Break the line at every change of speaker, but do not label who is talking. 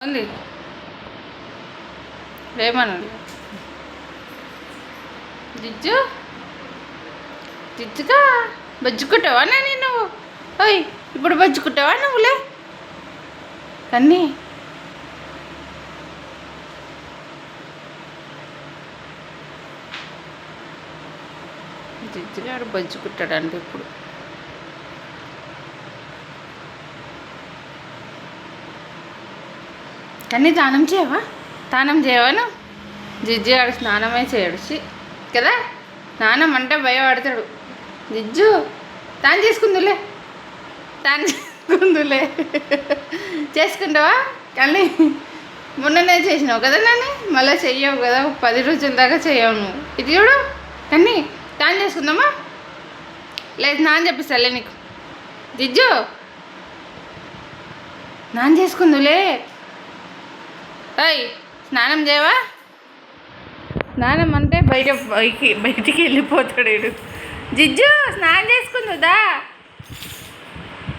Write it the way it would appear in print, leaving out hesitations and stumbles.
ఉంది ఏమన్నా జిజ్జు జిజ్జుగా బజ్జుకుంటావా నేను నువ్వు ఓయ్ ఇప్పుడు బజ్జుకుంటావా నువ్వులే కన్నీ జిజ్జుగాడు బజ్జుకుంటాడంటే ఇప్పుడు కానీ తానం చేయవా నువ్వు జిజ్జుగాడు స్నానమే చేయడు కదా స్నానం అంటే భయపడతాడు జిజ్జు తాను చేసుకుంటావా కానీ మొన్ననే చేసినావు కదా నన్ను మళ్ళీ చెయ్యవు కదా 10 రోజుల దాకా చెయ్యవు నువ్వు ఇది చూడు కానీ తాను చేసుకుందామా లేదు నాన్న చెప్పిస్తాలే నీకు జిజ్జు నాన్న చేసుకుందులే అయ్ స్నానం చేయవా స్నానం అంటే బయటికి వెళ్ళిపోతాడు జిజ్జు స్నానం చేసుకుందా